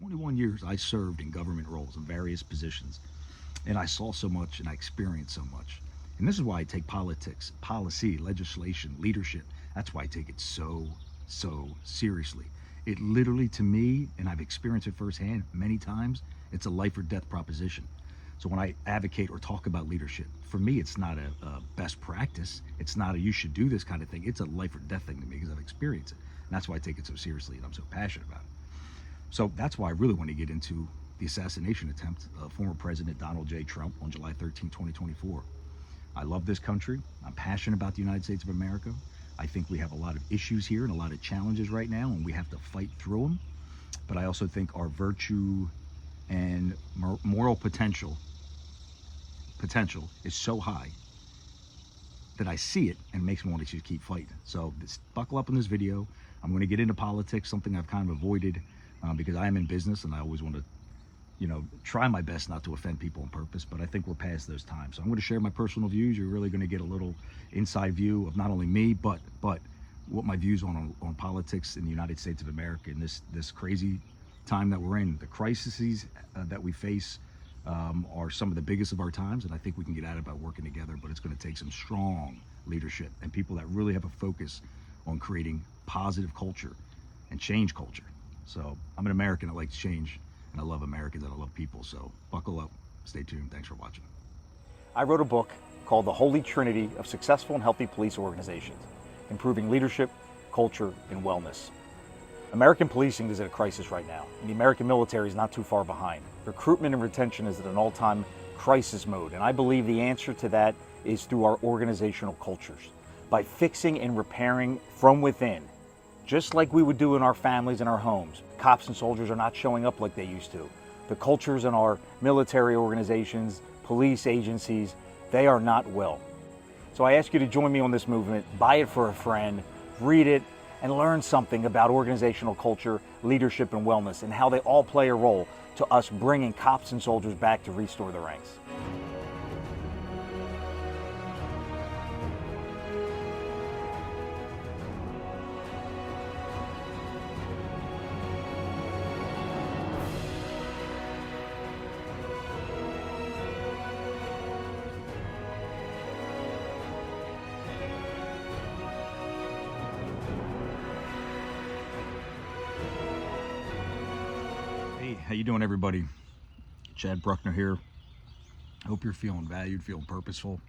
21 years I served in government roles in various positions, and I saw so much and I experienced so much. And this is why I take politics, policy, legislation, leadership. That's why I take it so seriously. It literally, to me, and I've experienced it firsthand many times, it's a life or death proposition. So when I advocate or talk about leadership, for me, it's not a best practice. It's not a you should do this kind of thing. It's a life or death thing to me because I've experienced it. And that's why I take it so seriously and I'm so passionate about it. So that's why I really want to get into the assassination attempt of former President Donald J. Trump on July 13, 2024. I love this country. I'm passionate about the United States of America. I think we have a lot of issues here and a lot of challenges right now, and we have to fight through them. But I also think our virtue and moral potential is so high that I see it and makes me want to keep fighting. So buckle up in this video. I'm going to get into politics, something I've kind of avoided because I am in business and I always want to, try my best not to offend people on purpose, but I think we're past those times. So I'm going to share my personal views. You're really going to get a little inside view of not only me, but what my views on politics in the United States of America in this crazy time that we're in. The crises that we face are some of the biggest of our times, and I think we can get at it by working together, but it's going to take some strong leadership and people that really have a focus on creating positive culture and change culture. So I'm an American that likes change, and I love Americans and I love people. So buckle up, stay tuned. Thanks for watching. I wrote a book called The Holy Trinity of Successful and Healthy Police Organizations, Improving Leadership, Culture, and Wellness. American policing is at a crisis right now, and the American military is not too far behind. Recruitment and retention is at an all-time crisis mode, and I believe the answer to that is through our organizational cultures. By fixing and repairing from within, just like we would do in our families and our homes. Cops and soldiers are not showing up like they used to. The cultures in our military organizations, police agencies, they are not well. So I ask you to join me on this movement, buy it for a friend, read it, and learn something about organizational culture, leadership, and wellness, and how they all play a role to us bringing cops and soldiers back to restore the ranks. How you doing, everybody? Chad Bruckner here. Hope you're feeling valued, feeling purposeful.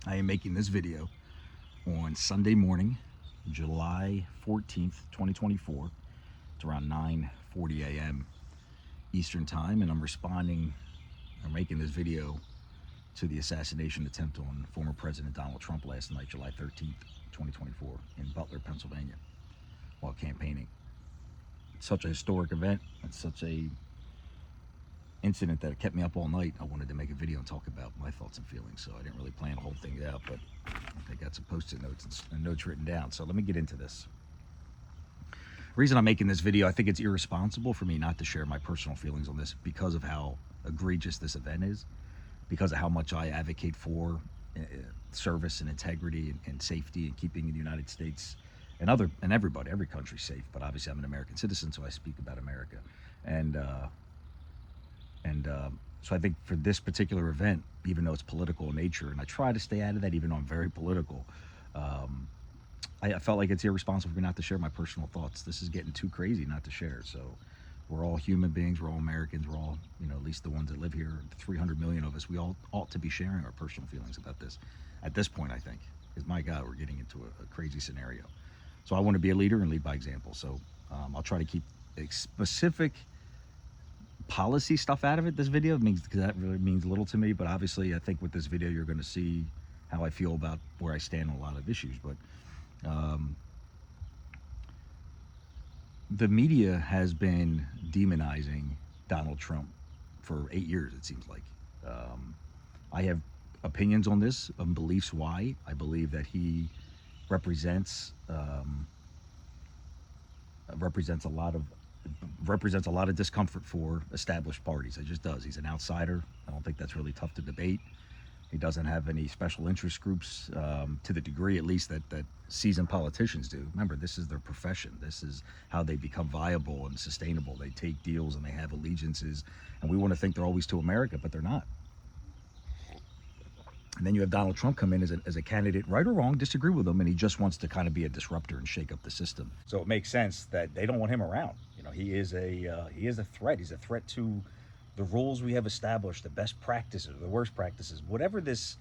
I am making this video on Sunday morning, July 14th, 2024. It's around 9:40 a.m. Eastern time, and I'm making this video to the assassination attempt on former President Donald Trump last night, July 13th, 2024, in Butler, Pennsylvania, while campaigning. Such a historic event. It's such a incident that kept me up all night. I wanted to make a video and talk about my thoughts and feelings, so I didn't really plan the whole thing out, but I got some post-it notes and notes written down. So let me get into this. The reason I'm making this video, I think it's irresponsible for me not to share my personal feelings on this because of how egregious this event is, because of how much I advocate for service and integrity and safety and keeping the United States and every country safe. But obviously I'm an American citizen, so I speak about America. And so I think for this particular event, even though it's political in nature, and I try to stay out of that even though I'm very political, I felt like it's irresponsible for me not to share my personal thoughts. This is getting too crazy not to share. So we're all human beings, we're all Americans, we're all, at least the ones that live here, 300 million of us, we all ought to be sharing our personal feelings about this. At this point, I think, because my God, we're getting into a crazy scenario. So I want to be a leader and lead by example. So I'll try to keep specific policy stuff out of it, this video, because that really means little to me. But obviously, I think with this video, you're going to see how I feel about where I stand on a lot of issues. But the media has been demonizing Donald Trump for 8 years, it seems like. I have opinions on this, beliefs why. I believe that he represents a lot of discomfort for established parties. It just does. He's an outsider. I don't think that's really tough to debate. He doesn't have any special interest groups to the degree, at least, that seasoned politicians do. Remember, this is their profession. This is how they become viable and sustainable. They take deals and they have allegiances, and we want to think they're always to America, but they're not. And then you have Donald Trump come in as a candidate, right or wrong, disagree with him, and he just wants to kind of be a disruptor and shake up the system. So it makes sense that they don't want him around. You know, he is a threat. He's a threat to the rules we have established, the best practices, the worst practices, whatever this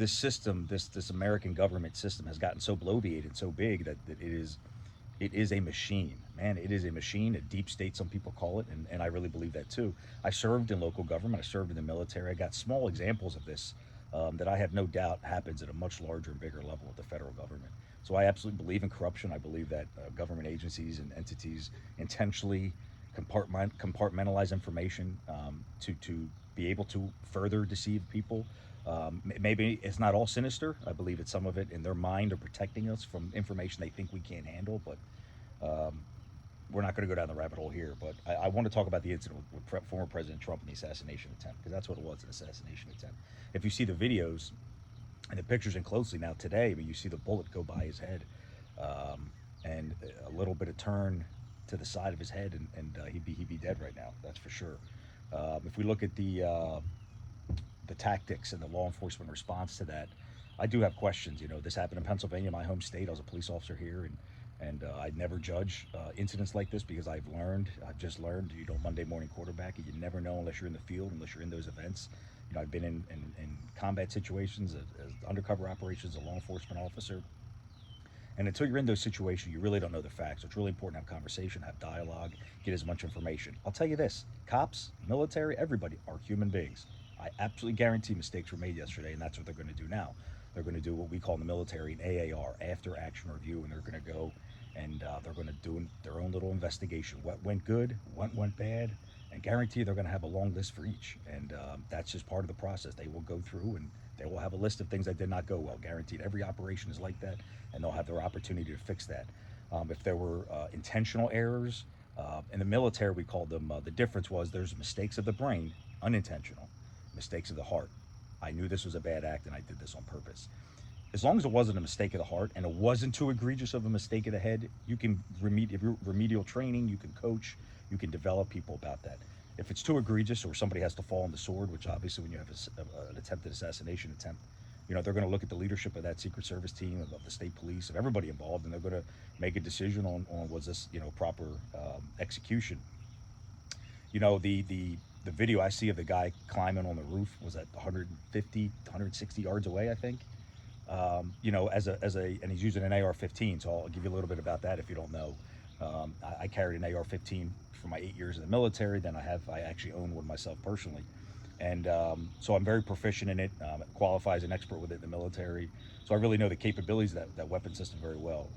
system, this American government system has gotten so bloviated, so big that it is a machine. Man, it is a machine, a deep state, some people call it, and I really believe that too. I served in local government, I served in the military. I got small examples of this that I have no doubt happens at a much larger and bigger level at the federal government. So I absolutely believe in corruption. I believe that government agencies and entities intentionally compartmentalize information to be able to further deceive people. Maybe it's not all sinister. I believe it's some of it in their mind are protecting us from information they think we can't handle, but we're not going to go down the rabbit hole here. But I want to talk about the incident with former President Trump and the assassination attempt, because that's what it was, an assassination attempt. If you see the videos and the pictures in closely now today, I mean, you see the bullet go by his head and a little bit of turn to the side of his head, and he'd be dead right now. That's for sure. If we look at the tactics and the law enforcement response to that, I do have questions. You know, this happened in Pennsylvania, my home state. I was a police officer here, and I'd never judge incidents like this because I've just learned, you don't Monday morning quarterback it. You never know unless you're in the field, unless you're in those events. You know, I've been in combat situations as undercover operations, a law enforcement officer. And until you're in those situations, you really don't know the facts. So it's really important to have conversation, have dialogue, get as much information. I'll tell you this, cops, military, everybody are human beings. I absolutely guarantee mistakes were made yesterday, and that's what they're going to do now. They're going to do what we call in the military an AAR, after action review, and they're going to go and they're going to do their own little investigation. What went good, what went bad, and guarantee they're going to have a long list for each. And that's just part of the process. They will go through and they will have a list of things that did not go well. Guaranteed. Every operation is like that, and they'll have their opportunity to fix that. If there were intentional errors, in the military we called them, the difference was there's mistakes of the brain, unintentional, mistakes of the heart. I knew this was a bad act and I did this on purpose. As long as it wasn't a mistake of the heart and it wasn't too egregious of a mistake of the head, you can remedial training, you can coach, you can develop people about that. If it's too egregious or somebody has to fall on the sword, which obviously when you have an attempted assassination attempt, you know, they're going to look at the leadership of that Secret Service team, of the state police, of everybody involved, and they're going to make a decision on was this, you know, proper execution. You know, the video I see of the guy climbing on the roof was at 150, 160 yards away, I think. You know, and he's using an AR-15, so I'll give you a little bit about that if you don't know. I carried an AR-15 for my 8 years in the military. Then I actually own one myself personally, and so I'm very proficient in it. Qualify as an expert with it in the military, so I really know the capabilities of that weapon system very well.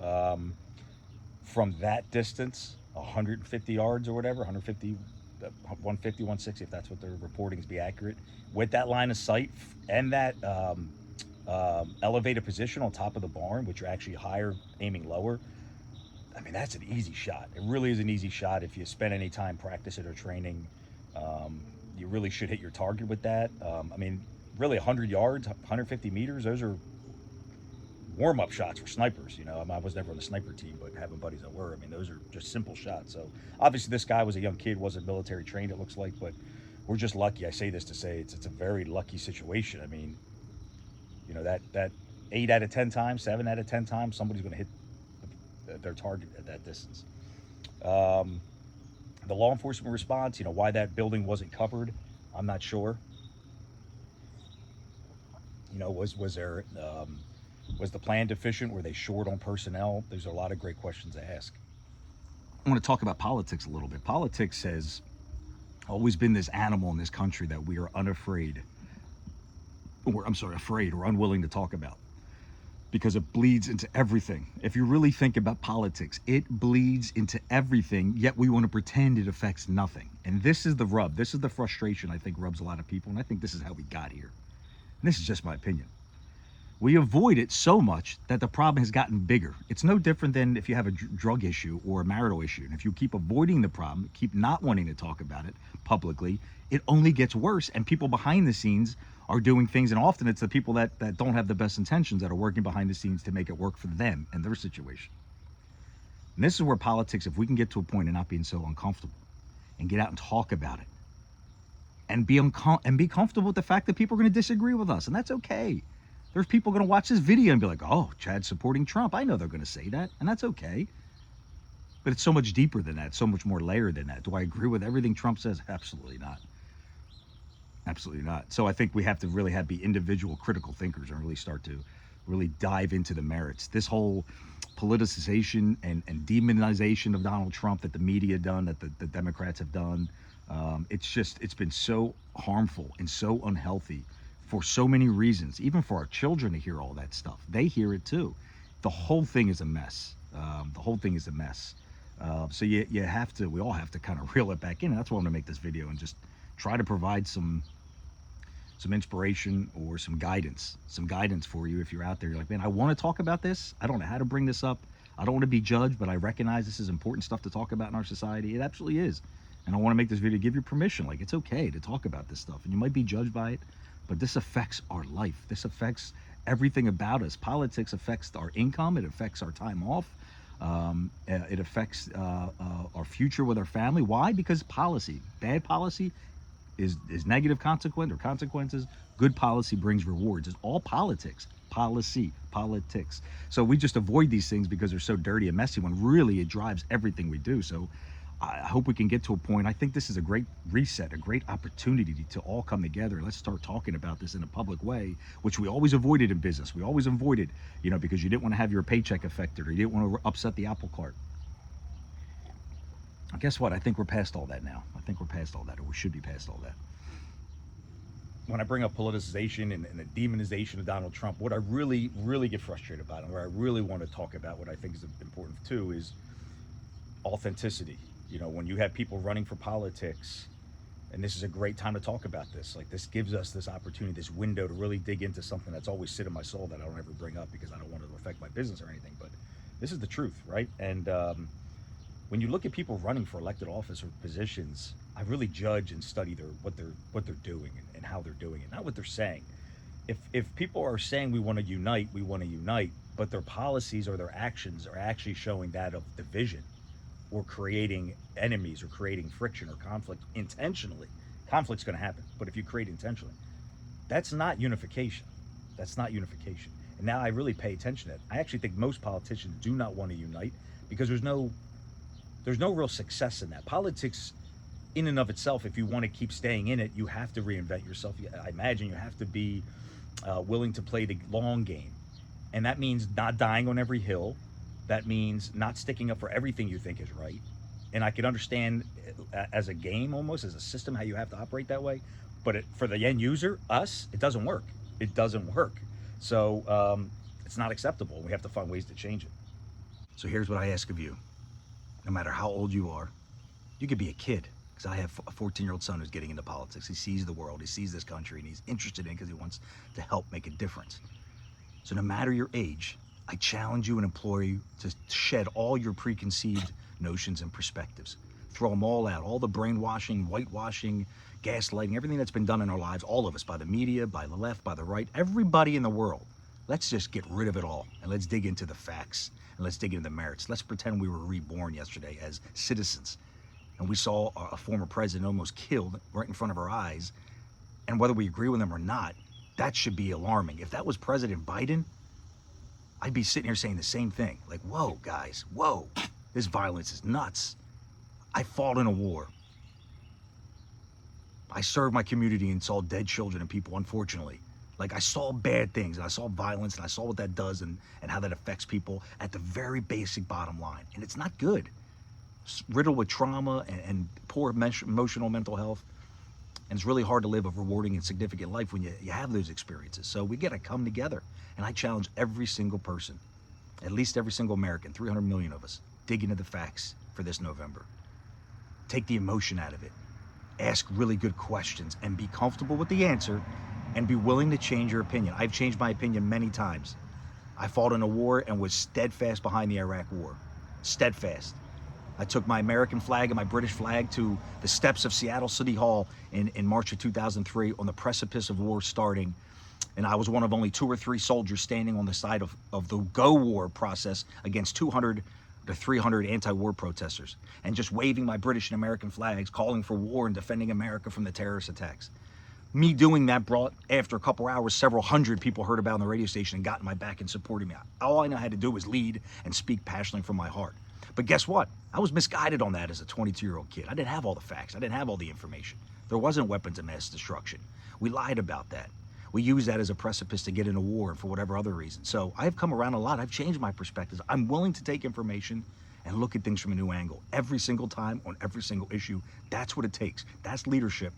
From that distance, 150 yards or whatever, 150, 150, 160, if that's what their reportings be accurate, with that line of sight and that elevated position on top of the barn, which you're actually higher, aiming lower. I mean, that's an easy shot. It really is an easy shot. If you spend any time practicing or training, you really should hit your target with that. I mean, really 100 yards, 150 meters, those are warm-up shots for snipers. You know, I was never on the sniper team, but having buddies that were, I mean, those are just simple shots. So obviously this guy was a young kid, wasn't military trained, it looks like, but we're just lucky. I say this to say it's a very lucky situation. I mean, you know, that 8 out of 10 times, 7 out of 10 times, somebody's going to hit their target at that distance. The law enforcement response, you know, why that building wasn't covered, I'm not sure. You know, was the plan deficient? Were they short on personnel? There's a lot of great questions to ask. I want to talk about politics a little bit. Politics has always been this animal in this country that we are afraid or unwilling to talk about, because it bleeds into everything. If you really think about politics, it bleeds into everything, yet we want to pretend it affects nothing. And this is the rub. This is the frustration I think rubs a lot of people, and I think this is how we got here. And this is just my opinion. We avoid it so much that the problem has gotten bigger. It's no different than if you have a drug issue or a marital issue. And if you keep avoiding the problem, keep not wanting to talk about it publicly, it only gets worse. And people behind the scenes are doing things. And often it's the people that don't have the best intentions that are working behind the scenes to make it work for them and their situation. And this is where politics, if we can get to a point of not being so uncomfortable and get out and talk about it and be comfortable with the fact that people are going to disagree with us. And that's okay. There's people going to watch this video and be like, oh, Chad's supporting Trump. I know they're going to say that, and that's okay. But it's so much deeper than that, so much more layered than that. Do I agree with everything Trump says? Absolutely not. Absolutely not. So I think we have to really be individual critical thinkers and really start to really dive into the merits. This whole politicization and demonization of Donald Trump that the media done, that the Democrats have done, it's been so harmful and so unhealthy for so many reasons, even for our children to hear all that stuff. They hear it too. The whole thing is a mess. The whole thing is a mess. So we all have to kind of reel it back in. And that's why I'm gonna make this video and just try to provide some inspiration or some guidance for you. If you're out there, you're like, man, I want to talk about this. I don't know how to bring this up. I don't want to be judged, but I recognize this is important stuff to talk about in our society. It absolutely is. And I want to make this video, give you permission. Like, it's okay to talk about this stuff. And you might be judged by it, but this affects our life. This affects everything about us. Politics affects our income. It affects our time off. It affects our future with our family. Why? Because bad policy is negative consequences. Good policy brings rewards. It's all politics. Politics. So we just avoid these things because they're so dirty and messy, when really it drives everything we do. So I hope we can get to a point. I think this is a great reset, a great opportunity to all come together. Let's start talking about this in a public way, which we always avoided in business. We always avoided, because you didn't want to have your paycheck affected, or you didn't want to upset the apple cart. Guess what? I think we're past all that now. I think we're past all that, or we should be past all that. When I bring up politicization and the demonization of Donald Trump, what I really, really get frustrated about, and where I really want to talk about what I think is important too, is authenticity. When you have people running for politics, and this is a great time to talk about this. Like, this gives us this opportunity, this window to really dig into something that's always sit in my soul that I don't ever bring up because I don't want it to affect my business or anything. But this is the truth, right? And when you look at people running for elected office or positions, I really judge and study what they're doing and how they're doing it, not what they're saying. If people are saying we want to unite, but their policies or their actions are actually showing that of division, or creating enemies, or creating friction or conflict intentionally. Conflict's going to happen, but if you create intentionally, that's not unification. And now I really pay attention to it. I actually think most politicians do not want to unite because there's no real success in that. Politics in and of itself, if you want to keep staying in it, you have to reinvent yourself. I imagine you have to be willing to play the long game. And that means not dying on every hill. That means not sticking up for everything you think is right. And I can understand as a game, almost as a system, how you have to operate that way. But for the end user, us, it doesn't work. It doesn't work. So it's not acceptable. We have to find ways to change it. So here's what I ask of you. No matter how old you are, you could be a kid. Because I have a 14-year-old son who's getting into politics. He sees the world, he sees this country, and he's interested in it because he wants to help make a difference. So no matter your age, I challenge you and implore you to shed all your preconceived notions and perspectives. Throw them all out, all the brainwashing, whitewashing, gaslighting, everything that's been done in our lives, all of us, by the media, by the left, by the right, everybody in the world. Let's just get rid of it all, and let's dig into the facts, and let's dig into the merits. Let's pretend we were reborn yesterday as citizens, and we saw a former president almost killed right in front of our eyes, and whether we agree with him or not, that should be alarming. If that was President Biden, I'd be sitting here saying the same thing. Like, whoa, guys, whoa, this violence is nuts. I fought in a war. I served my community and saw dead children and people, unfortunately. Like, I saw bad things, and I saw violence, and I saw what that does and how that affects people at the very basic bottom line. And it's not good. It's riddled with trauma and poor emotional mental health. And it's really hard to live a rewarding and significant life when you have those experiences. So we got to come together. And I challenge every single person, at least every single American, 300 million of us, dig into the facts for this November. Take the emotion out of it. Ask really good questions and be comfortable with the answer, and be willing to change your opinion. I've changed my opinion many times. I fought in a war and was steadfast behind the Iraq war. Steadfast. I took my American flag and my British flag to the steps of Seattle City Hall in March of 2003 on the precipice of war starting. And I was one of only 2 or 3 soldiers standing on the side of the go war process against 200 to 300 anti-war protesters, and just waving my British and American flags, calling for war and defending America from the terrorist attacks. Me doing that brought, after a couple hours, several hundred people heard about on the radio station and got in my back and supported me. All I know how to do was lead and speak passionately from my heart. But guess what? I was misguided on that as a 22-year-old kid. I didn't have all the facts. I didn't have all the information. There wasn't weapons of mass destruction. We lied about that. We use that as a precipice to get into war and for whatever other reason. So I've come around a lot. I've changed my perspectives. I'm willing to take information and look at things from a new angle every single time on every single issue. That's what it takes. That's leadership.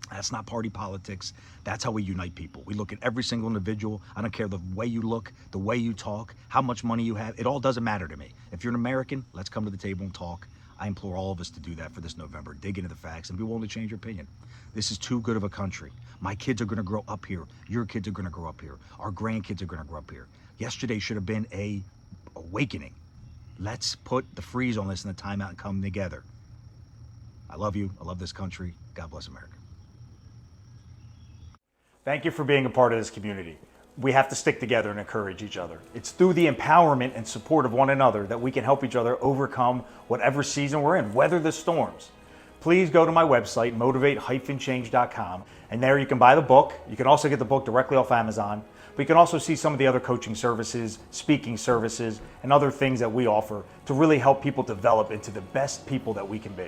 That's not party politics. That's how we unite people. We look at every single individual. I don't care the way you look, the way you talk, how much money you have. It all doesn't matter to me. If you're an American, let's come to the table and talk. I implore all of us to do that for this November. Dig into the facts and be willing to change your opinion. This is too good of a country. My kids are going to grow up here. Your kids are going to grow up here. Our grandkids are going to grow up here. Yesterday should have been a awakening. Let's put the freeze on this and the timeout and come together. I love you. I love this country. God bless America. Thank you for being a part of this community. We have to stick together and encourage each other. It's through the empowerment and support of one another that we can help each other overcome whatever season we're in, weather the storms. Please go to my website, motivate-change.com, and there you can buy the book. You can also get the book directly off Amazon, but you can also see some of the other coaching services, speaking services, and other things that we offer to really help people develop into the best people that we can be.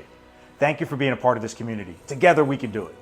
Thank you for being a part of this community. Together we can do it.